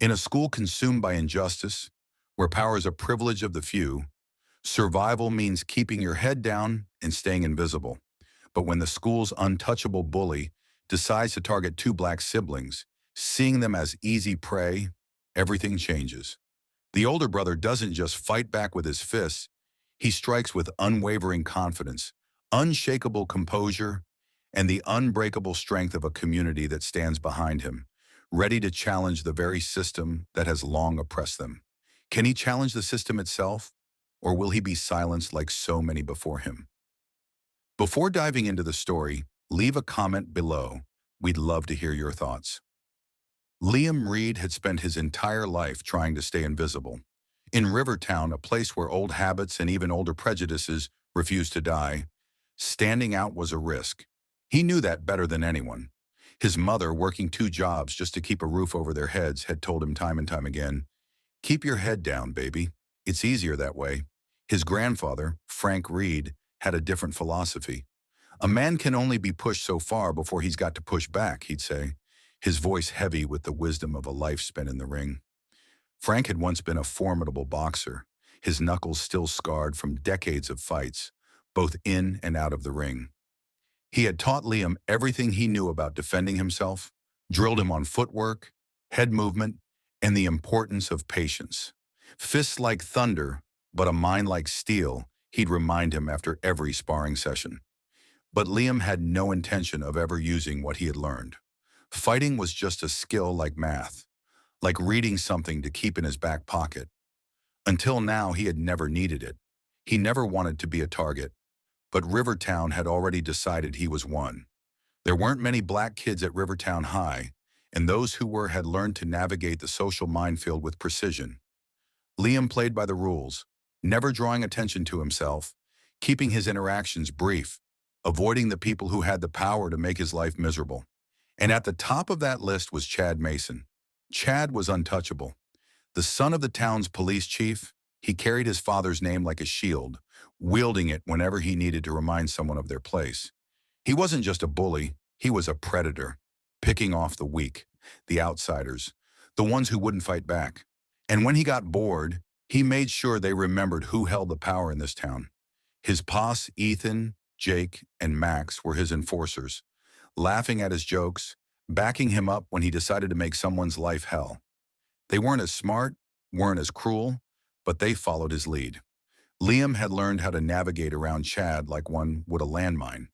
In a school consumed by injustice, where power is a privilege of the few, survival means keeping your head down and staying invisible. But when the school's untouchable bully decides to target two black siblings, seeing them as easy prey, everything changes. The older brother doesn't just fight back with his fists, he strikes with unwavering confidence, unshakable composure, and the unbreakable strength of a community that stands behind him, ready to challenge the very system that has long oppressed them. Can he challenge the system itself, or will he be silenced like so many before him? Before diving into the story, leave a comment below. We'd love to hear your thoughts. Liam Reed had spent his entire life trying to stay invisible. In Rivertown, a place where old habits and even older prejudices refused to die, standing out was a risk. He knew that better than anyone. His mother, working two jobs just to keep a roof over their heads, had told him time and time again, "Keep your head down, baby. It's easier that way." His grandfather, Frank Reed, had a different philosophy. "A man can only be pushed so far before he's got to push back," he'd say, his voice heavy with the wisdom of a life spent in the ring. Frank had once been a formidable boxer, his knuckles still scarred from decades of fights, both in and out of the ring. He had taught Liam everything he knew about defending himself, drilled him on footwork, head movement, and the importance of patience. Fists like thunder, but a mind like steel, he'd remind him after every sparring session. But Liam had no intention of ever using what he had learned. Fighting was just a skill like math, like reading something to keep in his back pocket. Until now, he had never needed it. He never wanted to be a target. But Rivertown had already decided he was one. There weren't many black kids at Rivertown High, and those who were had learned to navigate the social minefield with precision. Liam played by the rules, never drawing attention to himself, keeping his interactions brief, avoiding the people who had the power to make his life miserable. And at the top of that list was Chad Mason. Chad was untouchable. The son of the town's police chief, he carried his father's name like a shield, wielding it whenever he needed to remind someone of their place. He wasn't just a bully, he was a predator, picking off the weak, the outsiders, the ones who wouldn't fight back. And when he got bored, he made sure they remembered who held the power in this town. His posse, Ethan, Jake, and Max, were his enforcers, laughing at his jokes, backing him up when he decided to make someone's life hell. They weren't as smart, weren't as cruel, but they followed his lead. Liam had learned how to navigate around Chad like one would a landmine,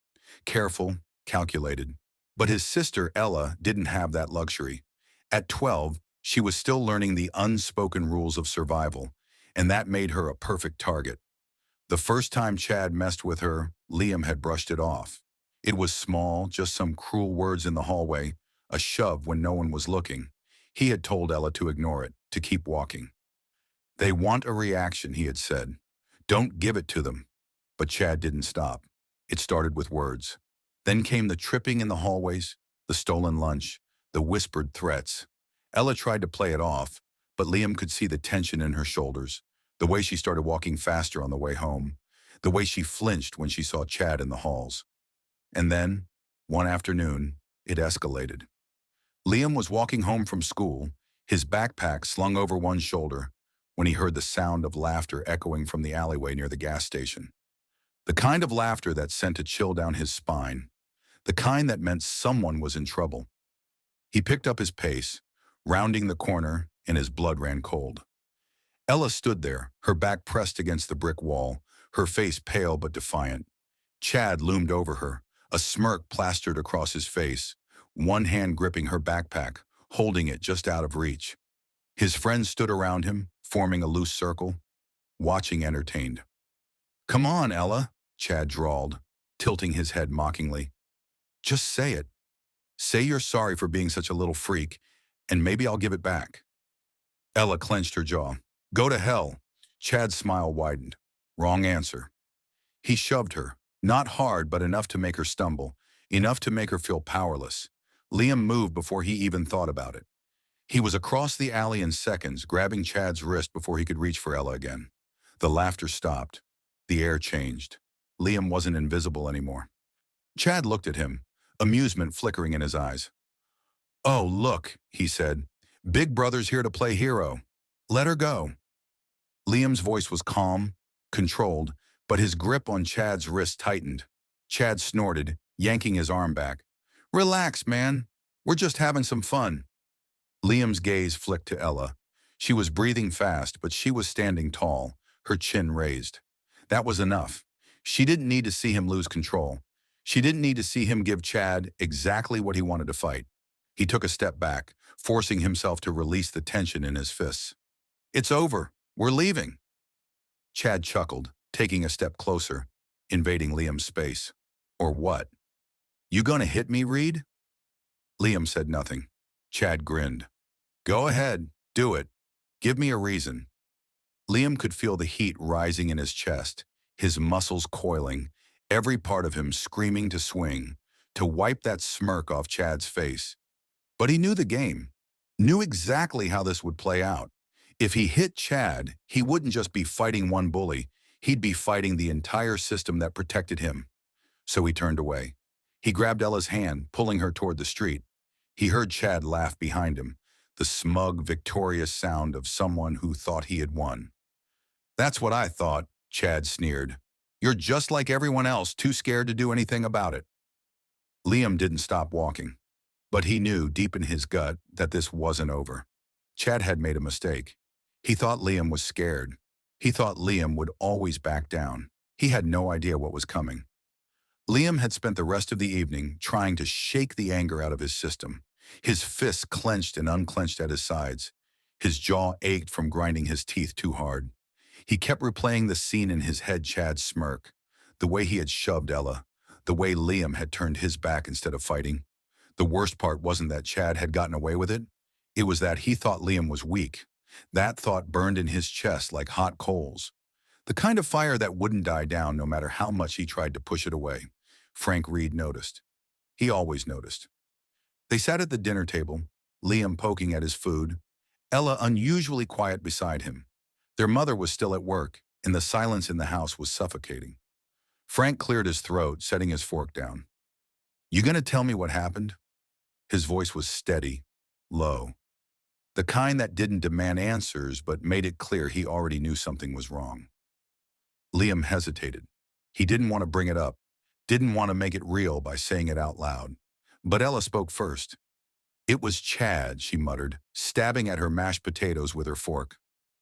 careful, calculated. But his sister, Ella, didn't have that luxury. At 12, she was still learning the unspoken rules of survival, and that made her a perfect target. The first time Chad messed with her, Liam had brushed it off. It was small, just some cruel words in the hallway, a shove when no one was looking. He had told Ella to ignore it, to keep walking. "They want a reaction," he had said. "Don't give it to them." But Chad didn't stop. It started with words. Then came the tripping in the hallways, the stolen lunch, the whispered threats. Ella tried to play it off, but Liam could see the tension in her shoulders, the way she started walking faster on the way home, the way she flinched when she saw Chad in the halls. And then, one afternoon, it escalated. Liam was walking home from school, his backpack slung over one shoulder, when he heard the sound of laughter echoing from the alleyway near the gas station. The kind of laughter that sent a chill down his spine, the kind that meant someone was in trouble. He picked up his pace, rounding the corner, and his blood ran cold. Ella stood there, her back pressed against the brick wall, her face pale but defiant. Chad loomed over her, a smirk plastered across his face, one hand gripping her backpack, holding it just out of reach. His friends stood around him, forming a loose circle, watching entertained. "Come on, Ella," Chad drawled, tilting his head mockingly. "Just say it. Say you're sorry for being such a little freak, and maybe I'll give it back." Ella clenched her jaw. "Go to hell." Chad's smile widened. Wrong answer. He shoved her, not hard but enough to make her stumble, enough to make her feel powerless. Liam moved before he even thought about it. He was across the alley in seconds, grabbing Chad's wrist before he could reach for Ella again. The laughter stopped. The air changed. Liam wasn't invisible anymore. Chad looked at him, amusement flickering in his eyes. "Oh, look," he said. Big brother's here to play hero. Let her go. Liam's voice was calm, controlled, but his grip on Chad's wrist tightened. Chad snorted, yanking his arm back. Relax, man. We're just having some fun. Liam's gaze flicked to Ella. She was breathing fast, but she was standing tall, her chin raised. That was enough. She didn't need to see him lose control. She didn't need to see him give Chad exactly what he wanted to fight. He took a step back, forcing himself to release the tension in his fists. It's over. We're leaving. Chad chuckled, taking a step closer, invading Liam's space. Or what? You gonna hit me, Reed? Liam said nothing. Chad grinned. Go ahead, do it. Give me a reason. Liam could feel the heat rising in his chest, his muscles coiling, every part of him screaming to swing, to wipe that smirk off Chad's face. But he knew the game, knew exactly how this would play out. If he hit Chad, he wouldn't just be fighting one bully, he'd be fighting the entire system that protected him. So he turned away. He grabbed Ella's hand, pulling her toward the street. He heard Chad laugh behind him, the smug, victorious sound of someone who thought he had won. That's what I thought, Chad sneered. You're just like everyone else, too scared to do anything about it. Liam didn't stop walking, but he knew deep in his gut that this wasn't over. Chad had made a mistake. He thought Liam was scared. He thought Liam would always back down. He had no idea what was coming. Liam had spent the rest of the evening trying to shake the anger out of his system. His fists clenched and unclenched at his sides. His jaw ached from grinding his teeth too hard. He kept replaying the scene in his head, Chad's smirk, the way he had shoved Ella, the way Liam had turned his back instead of fighting. The worst part wasn't that Chad had gotten away with it. It was that he thought Liam was weak. That thought burned in his chest like hot coals. The kind of fire that wouldn't die down no matter how much he tried to push it away. Frank Reed noticed. He always noticed. They sat at the dinner table, Liam poking at his food, Ella unusually quiet beside him. Their mother was still at work, and the silence in the house was suffocating. Frank cleared his throat, setting his fork down. You gonna tell me what happened? His voice was steady, low. The kind that didn't demand answers but made it clear he already knew something was wrong. Liam hesitated. He didn't want to bring it up, didn't want to make it real by saying it out loud. But Ella spoke first. It was Chad, she muttered, stabbing at her mashed potatoes with her fork.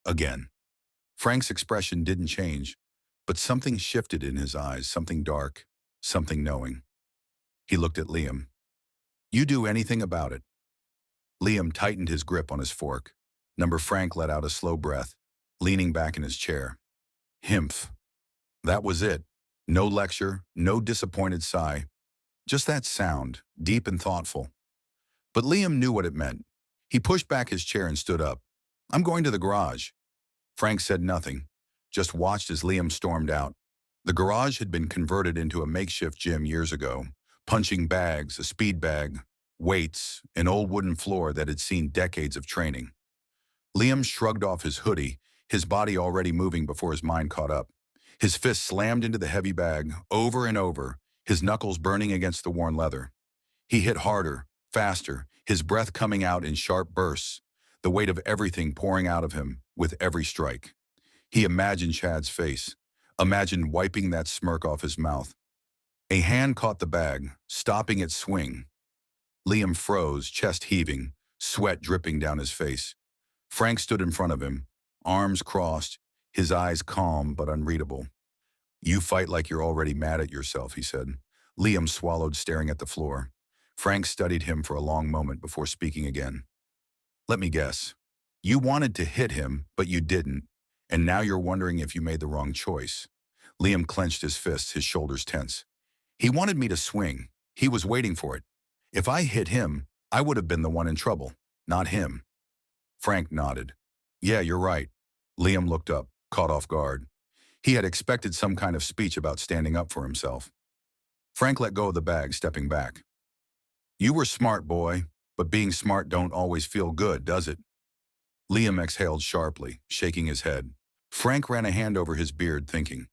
Again. Frank's expression didn't change, but something shifted in his eyes, something dark, something knowing. He looked at Liam. You do anything about it. Liam tightened his grip on his fork. Number Frank let out a slow breath, leaning back in his chair. Himph. That was it. No lecture, no disappointed sigh. Just that sound, deep and thoughtful. But Liam knew what it meant. He pushed back his chair and stood up. I'm going to the garage. Frank said nothing, just watched as Liam stormed out. The garage had been converted into a makeshift gym years ago. Punching bags, a speed bag, weights, an old wooden floor that had seen decades of training. Liam shrugged off his hoodie, his body already moving before his mind caught up. His fist slammed into the heavy bag, over and over, his knuckles burning against the worn leather. He hit harder, faster, his breath coming out in sharp bursts, the weight of everything pouring out of him with every strike. He imagined Chad's face, imagined wiping that smirk off his mouth. A hand caught the bag, stopping its swing. Liam froze, chest heaving, sweat dripping down his face. Frank stood in front of him, arms crossed, his eyes calm but unreadable. You fight like you're already mad at yourself, he said. Liam swallowed, staring at the floor. Frank studied him for a long moment before speaking again. Let me guess. You wanted to hit him, but you didn't, and now you're wondering if you made the wrong choice. Liam clenched his fists, his shoulders tense. He wanted me to swing. He was waiting for it. If I hit him, I would have been the one in trouble, not him. Frank nodded. Yeah, you're right. Liam looked up, caught off guard. He had expected some kind of speech about standing up for himself. Frank let go of the bag, stepping back. You were smart, boy, but being smart don't always feel good, does it? Liam exhaled sharply, shaking his head. Frank ran a hand over his beard, thinking,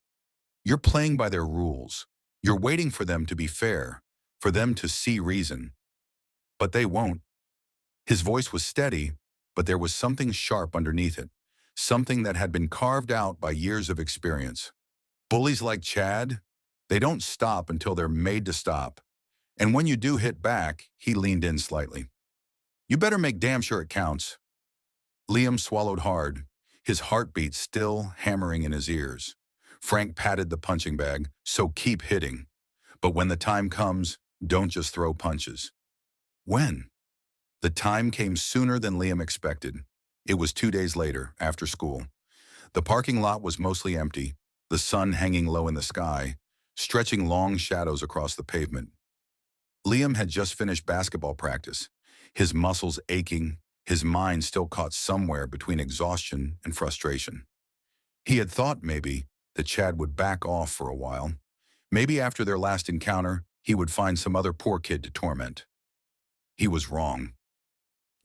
you're playing by their rules. You're waiting for them to be fair, for them to see reason. But they won't. His voice was steady, but there was something sharp underneath it, something that had been carved out by years of experience. Bullies like Chad, they don't stop until they're made to stop. And when you do hit back, he leaned in slightly. You better make damn sure it counts. Liam swallowed hard, his heartbeat still hammering in his ears. Frank patted the punching bag, so keep hitting. But when the time comes, don't just throw punches. When? The time came sooner than Liam expected. It was 2 days later, after school. The parking lot was mostly empty, the sun hanging low in the sky, stretching long shadows across the pavement. Liam had just finished basketball practice, his muscles aching, his mind still caught somewhere between exhaustion and frustration. He had thought maybe that Chad would back off for a while. Maybe after their last encounter, he would find some other poor kid to torment. He was wrong.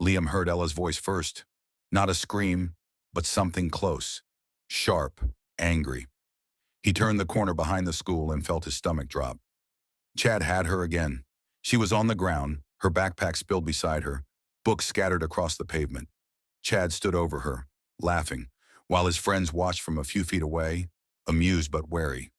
Liam heard Ella's voice first. Not a scream, but something close, sharp, angry. He turned the corner behind the school and felt his stomach drop. Chad had her again. She was on the ground, her backpack spilled beside her, books scattered across the pavement. Chad stood over her, laughing, while his friends watched from a few feet away, amused but wary.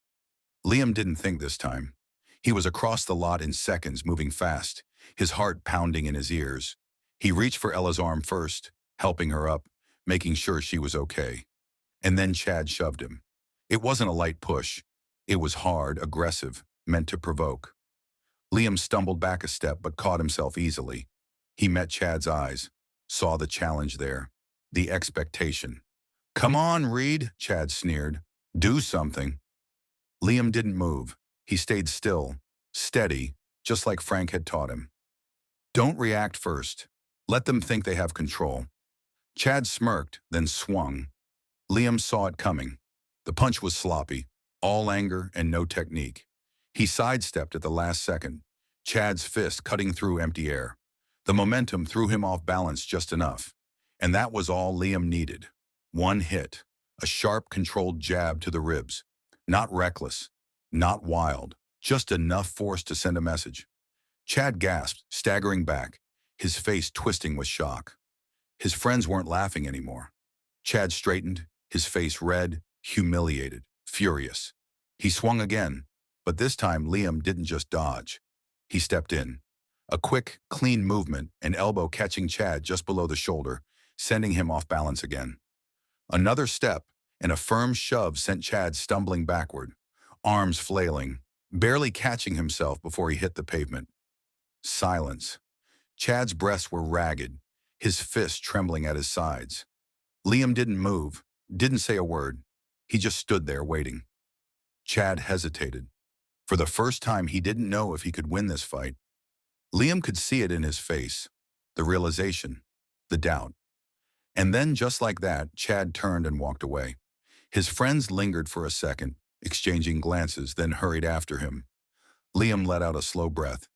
Liam didn't think this time. He was across the lot in seconds, moving fast, his heart pounding in his ears. He reached for Ella's arm first, helping her up, making sure she was okay. And then Chad shoved him. It wasn't a light push. It was hard, aggressive, meant to provoke. Liam stumbled back a step but caught himself easily. He met Chad's eyes, saw the challenge there, the expectation. Come on, Reed, Chad sneered. Do something. Liam didn't move. He stayed still, steady, just like Frank had taught him. Don't react first. Let them think they have control. Chad smirked, then swung. Liam saw it coming. The punch was sloppy, all anger and no technique. He sidestepped at the last second, Chad's fist cutting through empty air. The momentum threw him off balance just enough. And that was all Liam needed. One hit, a sharp, controlled jab to the ribs. Not reckless, not wild, just enough force to send a message. Chad gasped, staggering back, his face twisting with shock. His friends weren't laughing anymore. Chad straightened, his face red, humiliated, furious. He swung again, but this time Liam didn't just dodge. He stepped in. A quick, clean movement, an elbow catching Chad just below the shoulder, sending him off balance again. Another step, and a firm shove sent Chad stumbling backward, arms flailing, barely catching himself before he hit the pavement. Silence. Chad's breasts were ragged, his fists trembling at his sides. Liam didn't move, didn't say a word. He just stood there waiting. Chad hesitated. For the first time, he didn't know if he could win this fight. Liam could see it in his face, the realization, the doubt. And then, just like that, Chad turned and walked away. His friends lingered for a second, exchanging glances, then hurried after him. Liam let out a slow breath.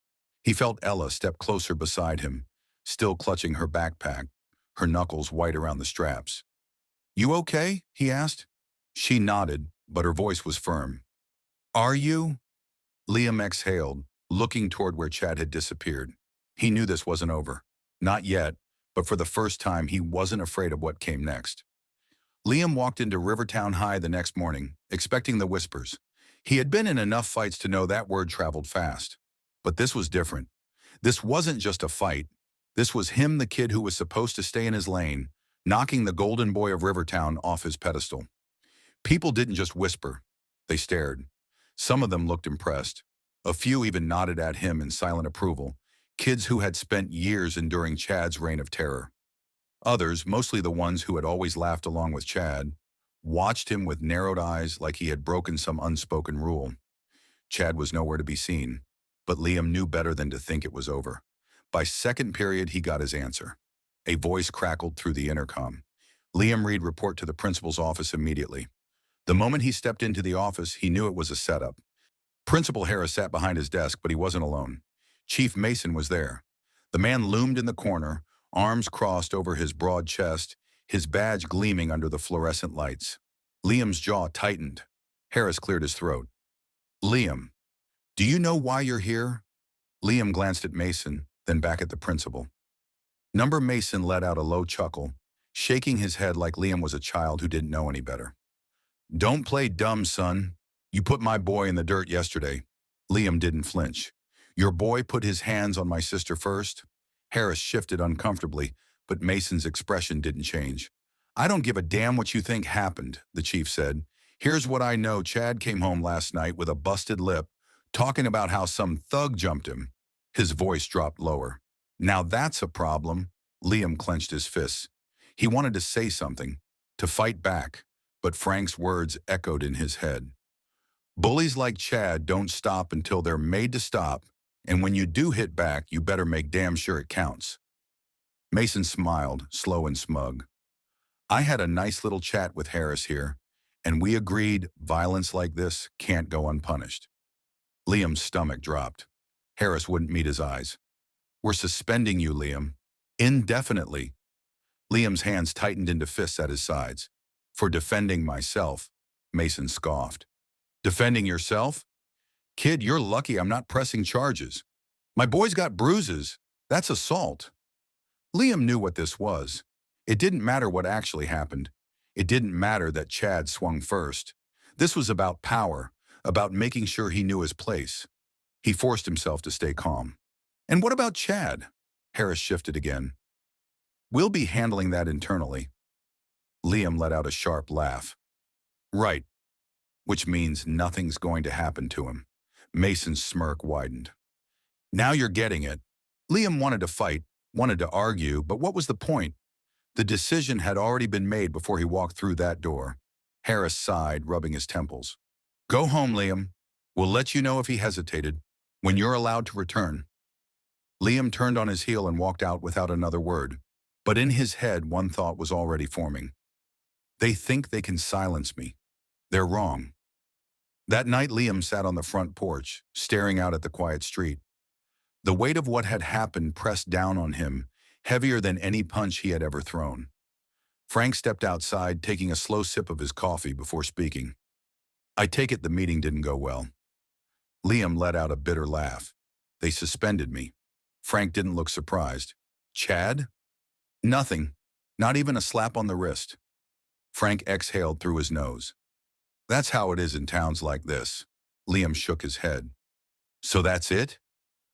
He felt Ella step closer beside him, still clutching her backpack, her knuckles white around the straps. You okay? He asked. She nodded, but her voice was firm. Are you? Liam exhaled, looking toward where Chad had disappeared. He knew this wasn't over. Not yet, but for the first time he wasn't afraid of what came next. Liam walked into Rivertown High the next morning, expecting the whispers. He had been in enough fights to know that word traveled fast. But this was different. This wasn't just a fight. This was him, the kid who was supposed to stay in his lane, knocking the golden boy of Rivertown off his pedestal. People didn't just whisper. They stared. Some of them looked impressed. A few even nodded at him in silent approval, kids who had spent years enduring Chad's reign of terror. Others, mostly the ones who had always laughed along with Chad, watched him with narrowed eyes like he had broken some unspoken rule. Chad was nowhere to be seen, but Liam knew better than to think it was over. By second period, he got his answer. A voice crackled through the intercom. Liam Reed report to the principal's office immediately. The moment he stepped into the office, he knew it was a setup. Principal Harris sat behind his desk, but he wasn't alone. Chief Mason was there. The man loomed in the corner, arms crossed over his broad chest, his badge gleaming under the fluorescent lights. Liam's jaw tightened. Harris cleared his throat. Liam, do you know why you're here? Liam glanced at Mason, then back at the principal. Number Mason let out a low chuckle, shaking his head like Liam was a child who didn't know any better. Don't play dumb, son. You put my boy in the dirt yesterday. Liam didn't flinch. Your boy put his hands on my sister first? Harris shifted uncomfortably, but Mason's expression didn't change. I don't give a damn what you think happened, the chief said. Here's what I know. Chad came home last night with a busted lip, talking about how some thug jumped him. His voice dropped lower. Now that's a problem. Liam clenched his fists. He wanted to say something, to fight back, but Frank's words echoed in his head. Bullies like Chad don't stop until they're made to stop, and when you do hit back, you better make damn sure it counts. Mason smiled, slow and smug. I had a nice little chat with Harris here, and we agreed violence like this can't go unpunished. Liam's stomach dropped. Harris wouldn't meet his eyes. We're suspending you, Liam. Indefinitely. Liam's hands tightened into fists at his sides. For defending myself, Mason scoffed. Defending yourself? Kid, you're lucky I'm not pressing charges. My boy's got bruises. That's assault. Liam knew what this was. It didn't matter what actually happened. It didn't matter that Chad swung first. This was about power, about making sure he knew his place. He forced himself to stay calm. And what about Chad? Harris shifted again. We'll be handling that internally. Liam let out a sharp laugh. Right. Which means nothing's going to happen to him. Mason's smirk widened. Now you're getting it. Liam wanted to fight, wanted to argue, but what was the point? The decision had already been made before he walked through that door. Harris sighed, rubbing his temples. Go home, Liam. We'll let you know if he hesitated, when you're allowed to return. Liam turned on his heel and walked out without another word. But in his head, one thought was already forming. They think they can silence me. They're wrong. That night, Liam sat on the front porch, staring out at the quiet street. The weight of what had happened pressed down on him, heavier than any punch he had ever thrown. Frank stepped outside, taking a slow sip of his coffee before speaking. I take it the meeting didn't go well. Liam let out a bitter laugh. They suspended me. Frank didn't look surprised. Chad? Nothing. Not even a slap on the wrist. Frank exhaled through his nose. That's how it is in towns like this. Liam shook his head. So that's it?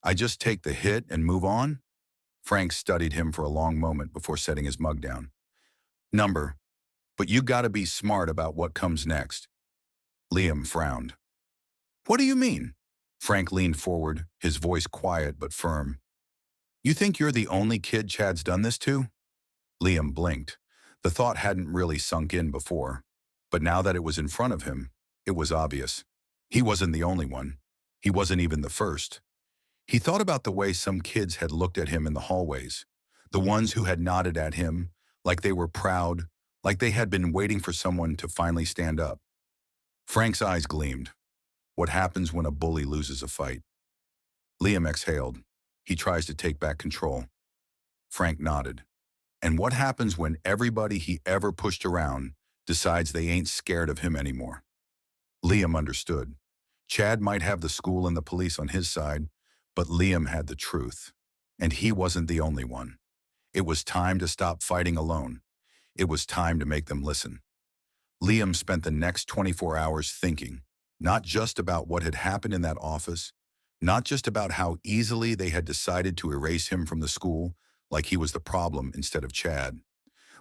I just take the hit and move on? Frank studied him for a long moment before setting his mug down. Number, but you gotta be smart about what comes next. Liam frowned. What do you mean? Frank leaned forward, his voice quiet but firm. You think you're the only kid Chad's done this to? Liam blinked. The thought hadn't really sunk in before, but now that it was in front of him, it was obvious. He wasn't the only one. He wasn't even the first. He thought about the way some kids had looked at him in the hallways, the ones who had nodded at him, like they were proud, like they had been waiting for someone to finally stand up. Frank's eyes gleamed. What happens when a bully loses a fight? Liam exhaled. He tries to take back control. Frank nodded. And what happens when everybody he ever pushed around decides they ain't scared of him anymore? Liam understood. Chad might have the school and the police on his side, but Liam had the truth. And he wasn't the only one. It was time to stop fighting alone. It was time to make them listen. Liam spent the next 24 hours thinking, not just about what had happened in that office, not just about how easily they had decided to erase him from the school like he was the problem instead of Chad,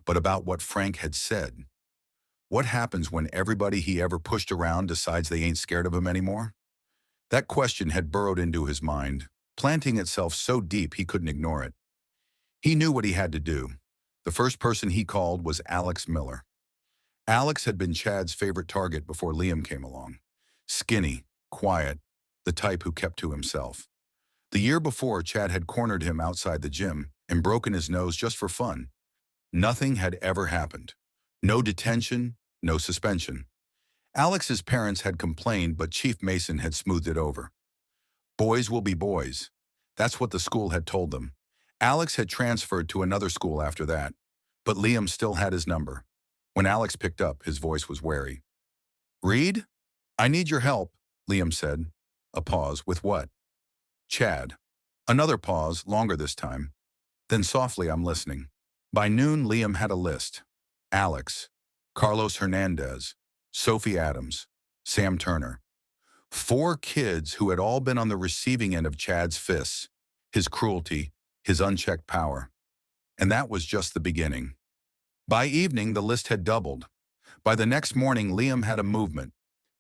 but about what Frank had said. What happens when everybody he ever pushed around decides they ain't scared of him anymore? That question had burrowed into his mind, planting itself so deep he couldn't ignore it. He knew what he had to do. The first person he called was Alex Miller. Alex had been Chad's favorite target before Liam came along. Skinny, quiet, the type who kept to himself. The year before, Chad had cornered him outside the gym and broken his nose just for fun. Nothing had ever happened. No detention, no suspension. Alex's parents had complained, but Chief Mason had smoothed it over. Boys will be boys. That's what the school had told them. Alex had transferred to another school after that, but Liam still had his number. When Alex picked up, his voice was wary. Reed? I need your help, Liam said. A pause. With what? Chad. Another pause, longer this time. Then softly, I'm listening. By noon, Liam had a list. Alex, Carlos Hernandez, Sophie Adams, Sam Turner. 4 kids who had all been on the receiving end of Chad's fists, his cruelty, his unchecked power. And that was just the beginning. By evening, the list had doubled. By the next morning, Liam had a movement.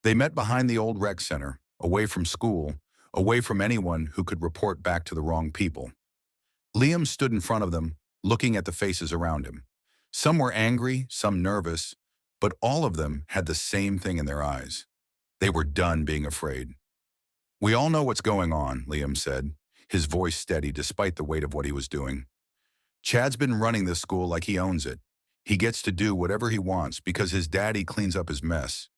They met behind the old rec center, away from school, away from anyone who could report back to the wrong people. Liam stood in front of them, looking at the faces around him. Some were angry, some nervous, but all of them had the same thing in their eyes. They were done being afraid. "We all know what's going on," Liam said, his voice steady despite the weight of what he was doing. "Chad's been running this school like he owns it. He gets to do whatever he wants because his daddy cleans up his mess.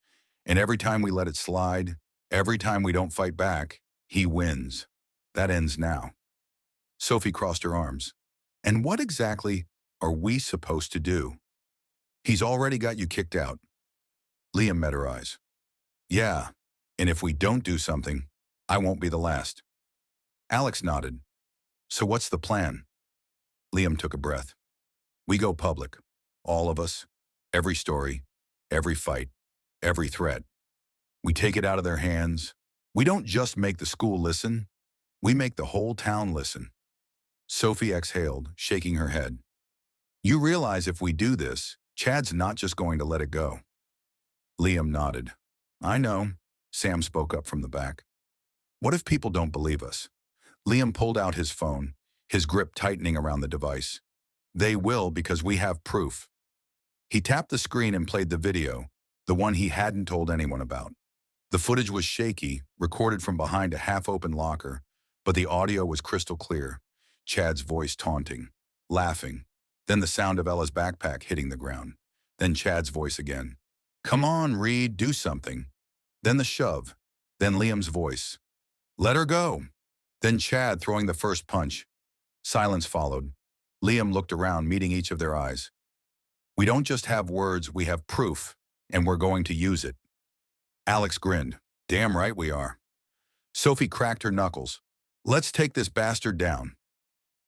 And every time we let it slide, every time we don't fight back, he wins. That ends now." Sophie crossed her arms. "And what exactly are we supposed to do?" "He's already got you kicked out." Liam met her eyes. "Yeah, and if we don't do something, I won't be the last." Alex nodded. "So what's the plan?" Liam took a breath. "We go public. All of us. Every story. Every fight. Every threat. We take it out of their hands. We don't just make the school listen. We make the whole town listen." Sophie exhaled, shaking her head. "You realize if we do this, Chad's not just going to let it go." Liam nodded. "I know," Sam spoke up from the back. "What if people don't believe us?" Liam pulled out his phone, his grip tightening around the device. "They will because we have proof." He tapped the screen and played the video, the one he hadn't told anyone about. The footage was shaky, recorded from behind a half-open locker, but the audio was crystal clear. Chad's voice taunting, laughing, then the sound of Ella's backpack hitting the ground, then Chad's voice again. "Come on, Reed, do something." Then the shove, then Liam's voice. "Let her go." Then Chad throwing the first punch. Silence followed. Liam looked around, meeting each of their eyes. "We don't just have words, we have proof, and we're going to use it." Alex grinned. "Damn right we are." Sophie cracked her knuckles. "Let's take this bastard down."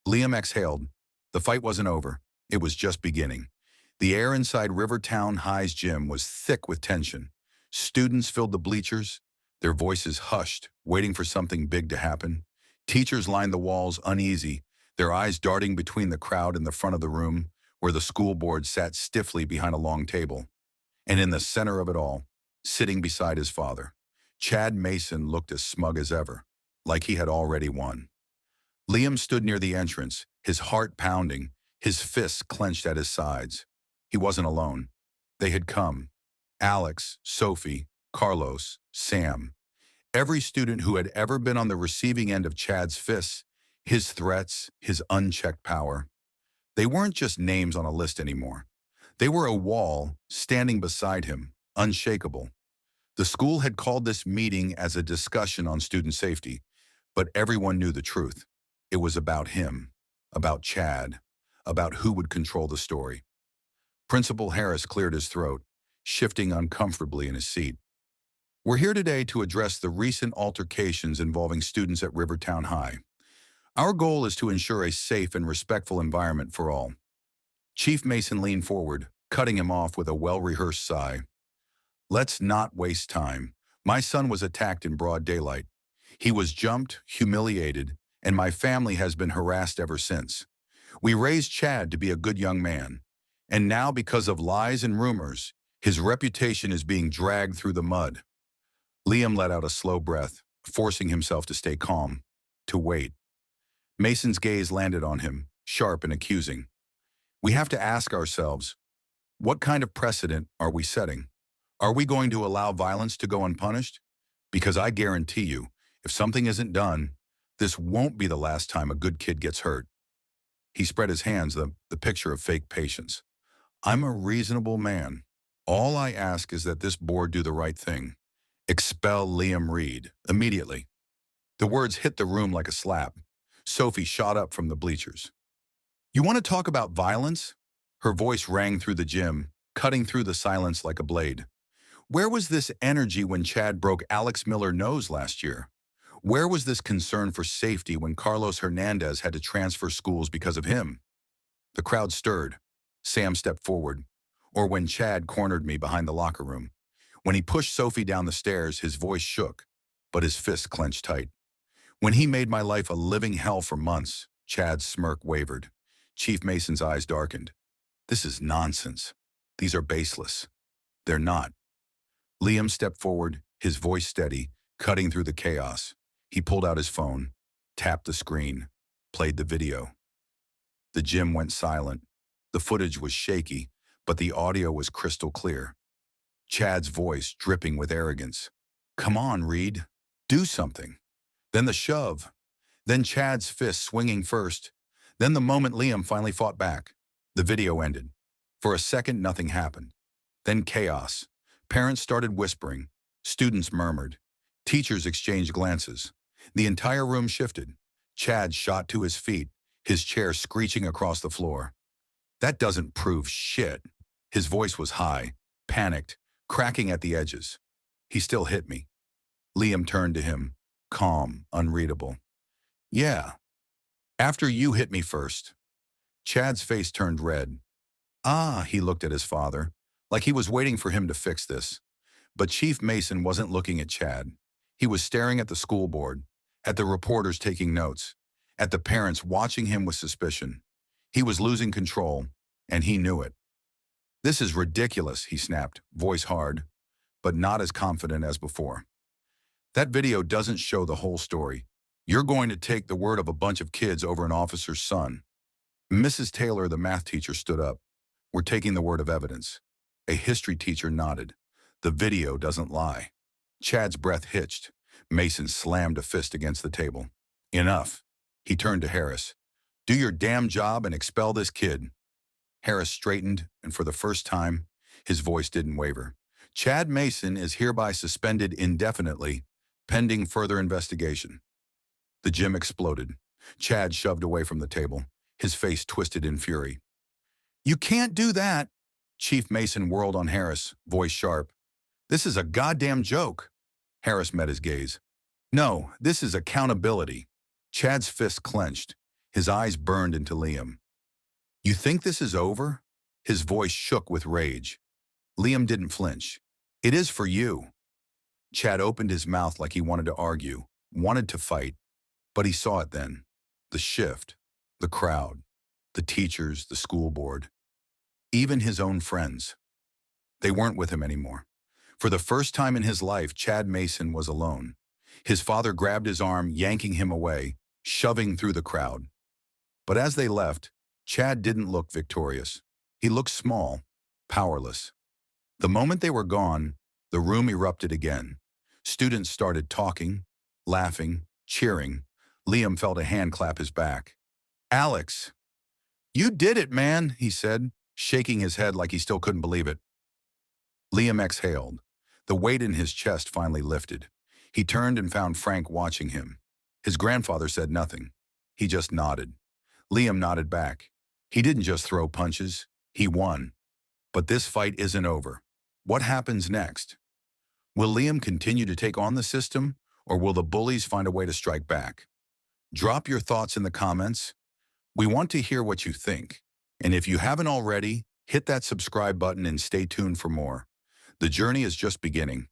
Liam exhaled. The fight wasn't over. It was just beginning. The air inside Rivertown High's gym was thick with tension. Students filled the bleachers, their voices hushed, waiting for something big to happen. Teachers lined the walls uneasy, their eyes darting between the crowd in the front of the room, where the school board sat stiffly behind a long table. And in the center of it all, sitting beside his father, Chad Mason looked as smug as ever, like he had already won. Liam stood near the entrance, his heart pounding, his fists clenched at his sides. He wasn't alone. They had come. Alex, Sophie, Carlos, Sam. Every student who had ever been on the receiving end of Chad's fists, his threats, his unchecked power. They weren't just names on a list anymore. They were a wall standing beside him, unshakable. The school had called this meeting as a discussion on student safety, but everyone knew the truth. It was about him, about Chad, about who would control the story. Principal Harris cleared his throat, shifting uncomfortably in his seat. "We're here today to address the recent altercations involving students at Rivertown High. Our goal is to ensure a safe and respectful environment for all." Chief Mason leaned forward, cutting him off with a well-rehearsed sigh. "Let's not waste time. My son was attacked in broad daylight. He was jumped, humiliated, and my family has been harassed ever since. We raised Chad to be a good young man. And now, because of lies and rumors, his reputation is being dragged through the mud." Liam let out a slow breath, forcing himself to stay calm, to wait. Mason's gaze landed on him, sharp and accusing. "We have to ask ourselves, what kind of precedent are we setting? Are we going to allow violence to go unpunished? Because I guarantee you, if something isn't done, this won't be the last time a good kid gets hurt." He spread his hands, the picture of fake patience. "I'm a reasonable man. All I ask is that this board do the right thing. Expel Liam Reed, immediately." The words hit the room like a slap. Sophie shot up from the bleachers. "You want to talk about violence?" Her voice rang through the gym, cutting through the silence like a blade. "Where was this energy when Chad broke Alex Miller's nose last year? Where was this concern for safety when Carlos Hernandez had to transfer schools because of him? The crowd stirred. Sam stepped forward. Or when Chad cornered me behind the locker room. When he pushed Sophie down the stairs, his voice shook, but his fist clenched tight. When he made my life a living hell for months, Chad's smirk wavered. Chief Mason's eyes darkened. This is nonsense. These are baseless. They're not. Liam stepped forward, his voice steady, cutting through the chaos. He pulled out his phone, tapped the screen, played the video. The gym went silent. The footage was shaky, but the audio was crystal clear. Chad's voice dripping with arrogance. Come on, Reed. Do something. Then the shove. Then Chad's fist swinging first. Then the moment Liam finally fought back. The video ended. For a second, nothing happened. Then chaos. Parents started whispering. Students murmured. Teachers exchanged glances. The entire room shifted. Chad shot to his feet, his chair screeching across the floor. That doesn't prove shit. His voice was high, panicked, cracking at the edges. He still hit me. Liam turned to him, calm, unreadable. Yeah. After you hit me first. Chad's face turned red. Ah, he looked at his father, like he was waiting for him to fix this. But Chief Mason wasn't looking at Chad. He was staring at the school board, at the reporters taking notes, at the parents watching him with suspicion. He was losing control, and he knew it. This is ridiculous, he snapped, voice hard, but not as confident as before. That video doesn't show the whole story. You're going to take the word of a bunch of kids over an officer's son. Mrs. Taylor, the math teacher, stood up. We're taking the word of evidence. A history teacher nodded. The video doesn't lie. Chad's breath hitched. Mason slammed a fist against the table. Enough. He turned to Harris. Do your damn job and expel this kid. Harris straightened, and for the first time, his voice didn't waver. Chad Mason is hereby suspended indefinitely, pending further investigation. The gym exploded. Chad shoved away from the table, his face twisted in fury. You can't do that. Chief Mason whirled on Harris, voice sharp. This is a goddamn joke. Harris met his gaze. No, this is accountability. Chad's fist clenched. His eyes burned into Liam. You think this is over? His voice shook with rage. Liam didn't flinch. It is for you. Chad opened his mouth like he wanted to argue, wanted to fight, but he saw it then. The shift, the crowd, the teachers, the school board, even his own friends. They weren't with him anymore. For the first time in his life, Chad Mason was alone. His father grabbed his arm, yanking him away, shoving through the crowd. But as they left, Chad didn't look victorious. He looked small, powerless. The moment they were gone, the room erupted again. Students started talking, laughing, cheering. Liam felt a hand clap his back. Alex! You did it, man, he said, shaking his head like he still couldn't believe it. Liam exhaled. The weight in his chest finally lifted. He turned and found Frank watching him. His grandfather said nothing. He just nodded. Liam nodded back. He didn't just throw punches. He won. But this fight isn't over. What happens next? Will Liam continue to take on the system, or will the bullies find a way to strike back? Drop your thoughts in the comments. We want to hear what you think. And if you haven't already, hit that subscribe button and stay tuned for more. The journey is just beginning.